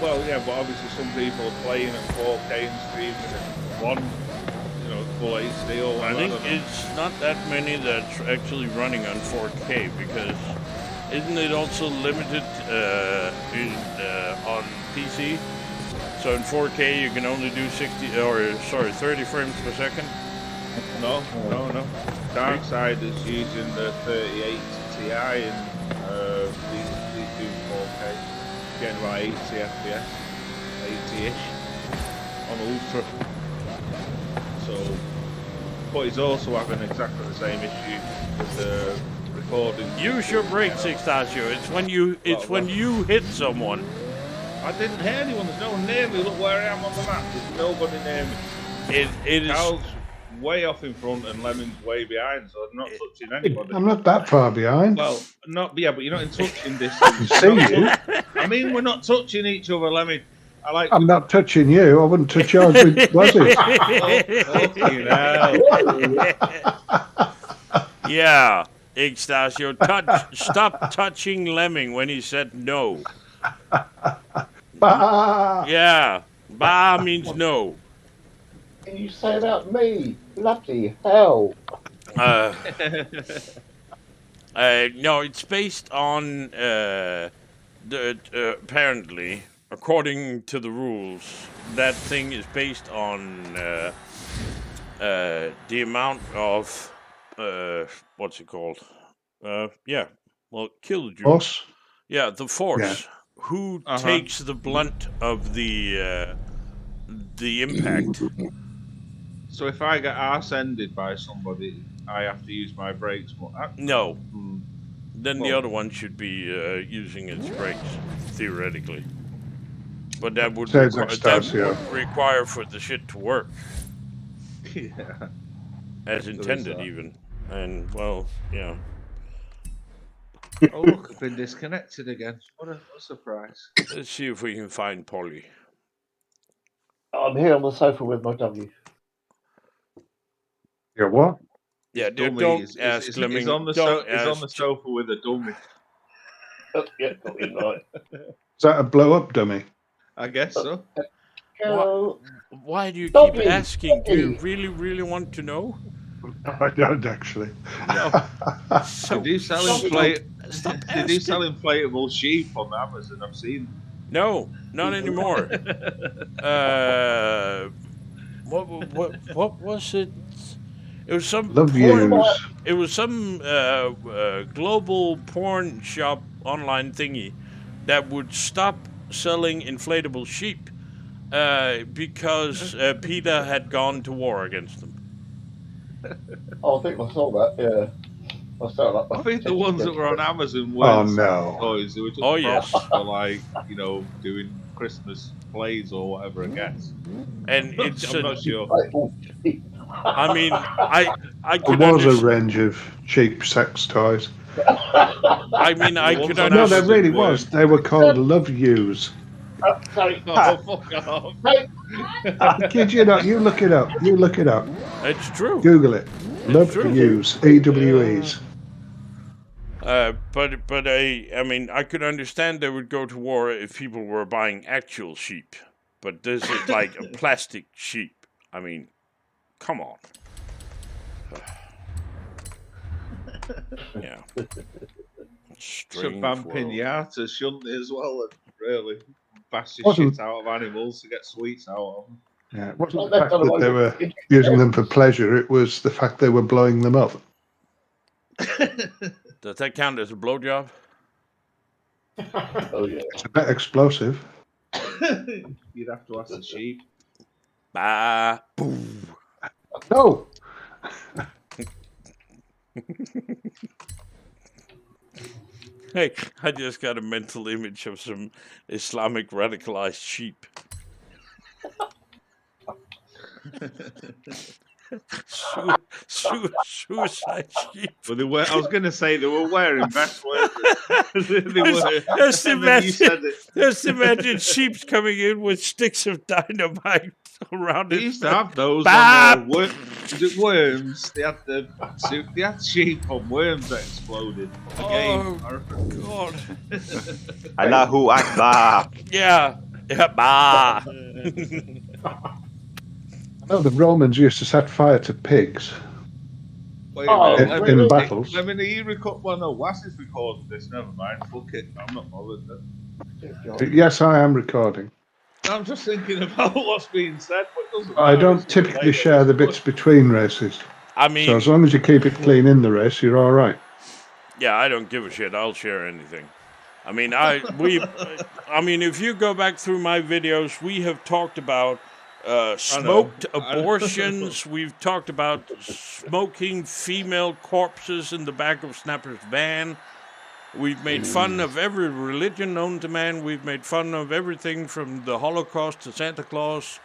Well, yeah, but obviously some people are playing at 4K and streaming at full HD or I whatever. think it's not that many that's actually running on 4K because isn't it also limited on PC? So in 4K you can only do 30 frames per second. No. Dark Side is using the 3080 Ti and these do 4K. Getting about 80 FPS, 80-ish on Ultra. So, but he's also having exactly the same issue with the recording. Use your brakes, Ignacio. It's when you hit someone. I didn't hit anyone. There's no one near me. Look where I am on the map. There's nobody near me. It is. Carl's way off in front and Lemon's way behind, so I'm not touching anybody. I'm not that far behind. Well, but you're not in touching distance. See you. I mean, we're not touching each other, Lemon. I'm not touching you. I wouldn't touch yours with Wazzy. Yeah, Ignacio, stop touching Lemming when he said no. Bah! Yeah, bah means no. Can you say about me? Bloody hell. No, it's based on apparently, according to the rules, that thing is based on the amount of what's it called? Killed you. Boss? Yeah, the force. Who takes the blunt of the impact? So if I get arse-ended by somebody, I have to use my brakes more. No. Then the Well- other one should be using its brakes, theoretically. But that would, Says that would require for the shit to work. Yeah. As So there's intended, that. even. And, well, yeah. Oh look, I've been disconnected again. What a surprise. Let's see if we can find Polly. I'm here on the sofa with my W. Yeah, what? Yeah, Dummy don't is ask Lemming. He's on the sofa with a dummy. Oh, yeah, got me right. Is that a blow-up dummy? I guess so. Hello. Why do you Don't keep be asking? Do you silly. really, really want to know? I don't actually. No. So, They do sell stop They do sell asking. inflatable sheep on Amazon. I've seen them. No, not anymore. What was it? It was some Love porn. yous. It was some global porn shop online thingy that would stop selling inflatable sheep because PETA had gone to war against them. Oh, I think I saw that. Yeah, I saw that. I think the ones that were on Amazon were Oh, no. toys. They were just Oh, yes. props for like doing Christmas plays or whatever. I guess. And it's I'm not sure. I mean, I There could was a understand. range of cheap sex toys. I mean, I The could ones on No, understand. there Amazon really were- was. They were called love yous. Sorry. Oh, fuck off. I kid you not. You look it up. You look it up. It's true. Google it. Love true. yous. EWEs. But I mean, I could understand they would go to war if people were buying actual sheep. But this is like a plastic sheep. I mean, come on. Yeah. Should Strange ban world. pinatas, shouldn't they, as well? And really bash the Wasn't- shit out of animals to get sweets out of them. Yeah, it wasn't Well, the that's fact that they were otherwise- using them for pleasure. It was the fact they were blowing them up. Does that count as a blowjob? Oh yeah. It's a bit explosive. You'd have to ask the sheep. Bah. Boom. No. Hey, I just got a mental image of some Islamic radicalized sheep. Suicide sheep. Well, they were. I was going to say they were wearing vests, weren't they? They were. Just And then you said imagine, it. just imagine sheep coming in with sticks of dynamite around They it. used to have those Bah! on worms. They had they had sheep on worms that exploded. The game. Oh, God. Allahu Akbar. Yeah. Yeah, bah. No, the Romans used to set fire to pigs Wait Oh, a minute. in really? battles. I mean, are you well, no, Was is recording this. Never mind. Fuck it. I'm not bothered then. Yes, I am recording. I'm just thinking about what's being said, but it doesn't I matter. don't It's not typically related. share the bits between races. I So mean, as long as you keep it clean in the race, you're all right. yeah, I don't give a shit. I'll share anything. I mean, if you go back through my videos, we have talked about smoked I know. abortions. We've talked about smoking female corpses in the back of Snapper's van. We've made fun of every religion known to man. We've made fun of everything from the Holocaust to Santa Claus.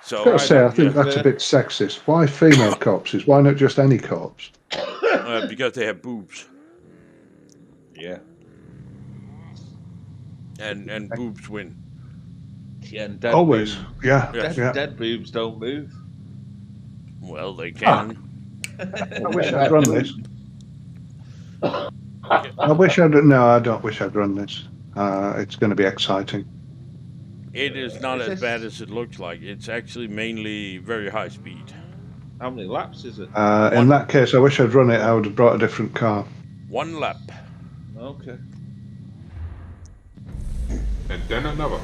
So I've got to say, I think yeah. that's a bit sexist. Why female corpses? Why not just any corpse? because they have boobs. Yeah. And boobs win. Yeah, and dead Always. boobs. Yeah, Yes. yeah. Dead boobs don't move. Well, they can. I wish I'd run this. I wish I'd. No, I don't wish I'd run this. It's going to be exciting. It is not Is as this- bad as it looks like. It's actually mainly very high speed. How many laps is it? In that case, I wish I'd run it. I would have brought a different car. 1 lap. Okay. And then another.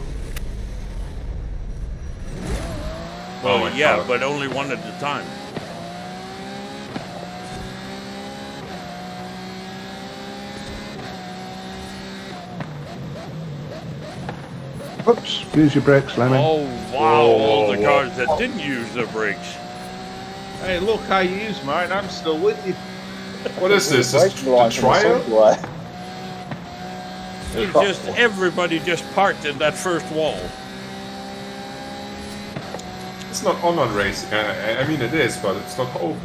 Well, and yeah, car. but only one at a time. Oops, use your brakes, Lemon. Oh, wow, all the Whoa. cars that didn't use their brakes. Hey, look, I used mine. I'm still with you. What is this? Is Braking the light on the trial? Segway. It's just everybody just parked in that first wall. It's not online racing. I mean, it is, but it's not open.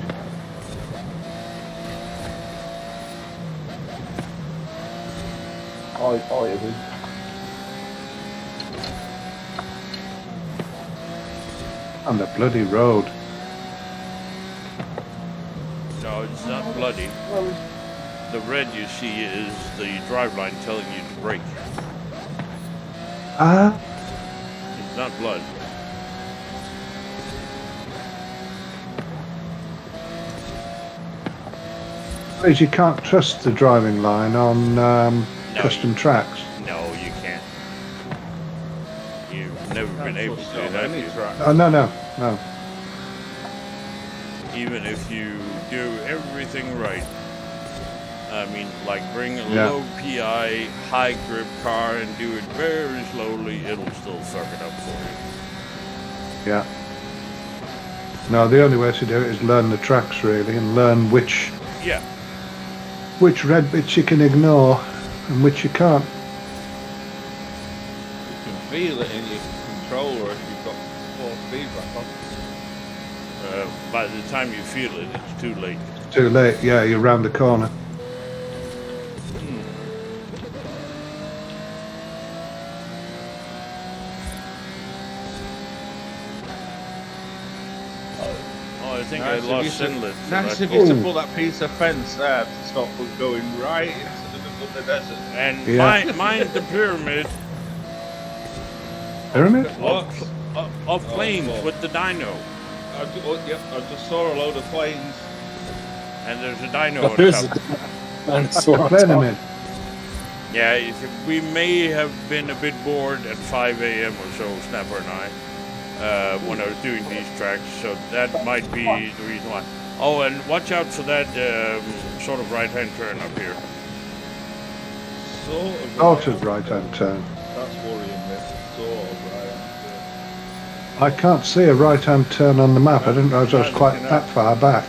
On the bloody road. No, it's not bloody. The red you see is the driveline telling you to brake. Ah, It's not blood. because you can't trust the driving line on custom tracks. No, you can't. You've never been able to, on have any you? track. Oh, no. Even if you do everything right. I mean, like bring a Yeah. low PI, high grip car and do it very slowly, it'll still fuck it up for you. Yeah. No, the only way to do it is learn the tracks, really, and learn which Yeah. red bits you can ignore and which you can't. You can feel it in your controller if you've got 4 feedback on. By the time you feel it, it's too late. Too late, yeah, you're round the corner. Oh, I think Nice I of lost you to- inlet. for Nice that. of you to pull that piece of fence there to stop us going right into the desert. And Yeah. mind the pyramid Pyramid? What? of planes Oh. with the dyno. I just saw a load of planes. And there's a dyno on There's top. a dinosaur on Plane them top. in. Yeah, we may have been a bit bored at 5 a.m. or so, Snapper and I, when I was doing these tracks, so that might be the reason why. Oh, and watch out for that sort of right-hand turn up here. Sort of right-hand turn. That's worrying me. Sort of right. I can't see a right-hand turn on the map. I didn't realise I was quite that far back.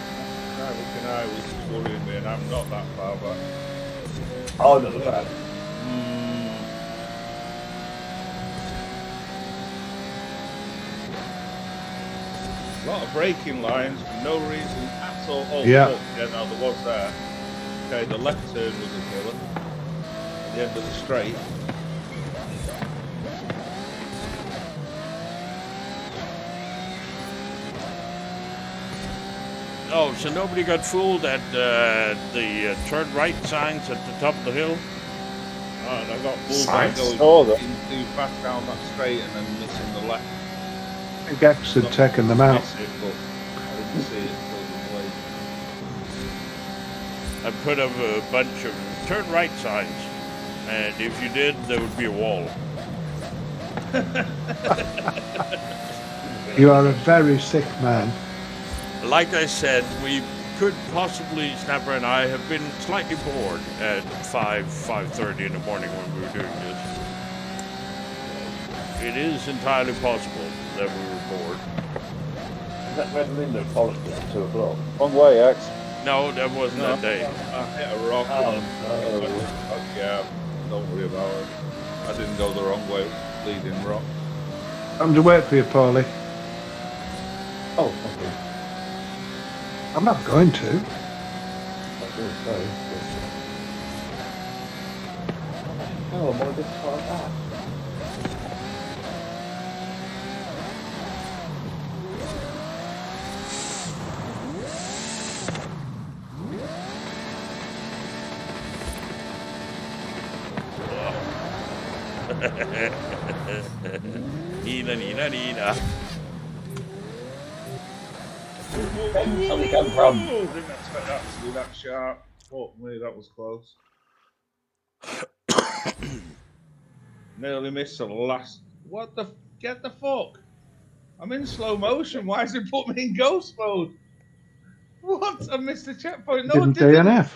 Right, looking eye was just worrying me, and I'm not that far back. Oh, not bad. A lot of braking lines for no reason at all. Oh, Yeah. look, yeah, no, there was there. Okay, the left turn was a killer. At the end of the straight. Oh, so nobody got fooled at the turn right signs at the top of the hill? Oh, and I got pulled by Signs? going in too fast down that straight and then missing the left. I think X had taken them out. Miss it, but I didn't see it until the I put up a bunch of turn right signs, and if you did, there would be a wall. You are a very sick man. Like I said, we could possibly, Snapper and I, have been slightly bored at 5:30 in the morning when we were doing this. It is entirely possible that we were bored. Is that when Linda polished it at 2 o'clock? Wrong way, X. No, that wasn't that day. I hit a rock. Yeah, don't worry about it. I didn't go the wrong way, leading rock. I'm to wait for you, Paulie. Oh, okay. I'm not going to. That's really sorry. Oh, my good car that. Nina, Nina, Nina. Then somebody come from. Didn't expect that to be that sharp. Fuck me, that was close. Nearly missed the last. What the? Get the fuck! I'm in slow motion. Why has it put me in ghost mode? What? I missed the checkpoint. No, Didn't it didn't. DNF.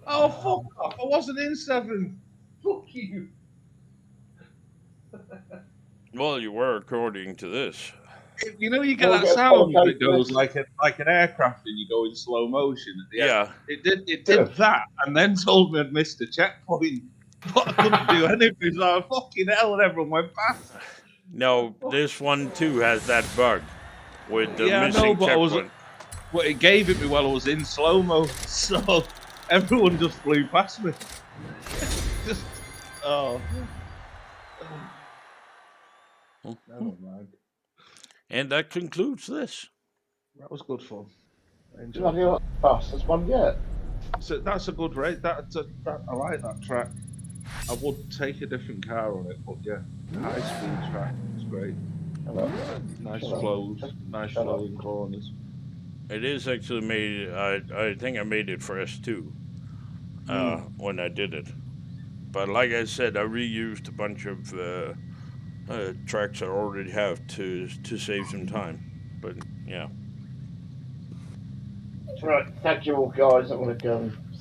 Oh, fuck off. I wasn't in 7. Fuck you. Well, you were according to this. You know, you get Well, that get sound full that goes like an aircraft and you go in slow motion at the end. Yeah. It did that and then told me I'd missed the checkpoint. But I couldn't do anything. So fucking hell, and everyone went past. No, this one too has that bug with the Yeah, I know, missing but I was- checkpoint. Well, it gave it me while I was in slow mo, so everyone just flew past me. Just, oh. Never mind. And that concludes this. That was good fun. I Do you enjoyed want to it. hear what fastest one yet? So that's a good rate. That I like that track. I would take a different car on it, but yeah, high speed track. It's great. Nice Shut up. flows, nice Shut up. flowing corners. It is actually made. I think I made it for S2 when I did it. But like I said, I reused a bunch of tracks I already have to save some time. But yeah. Right, thank you all guys. I'm going to go and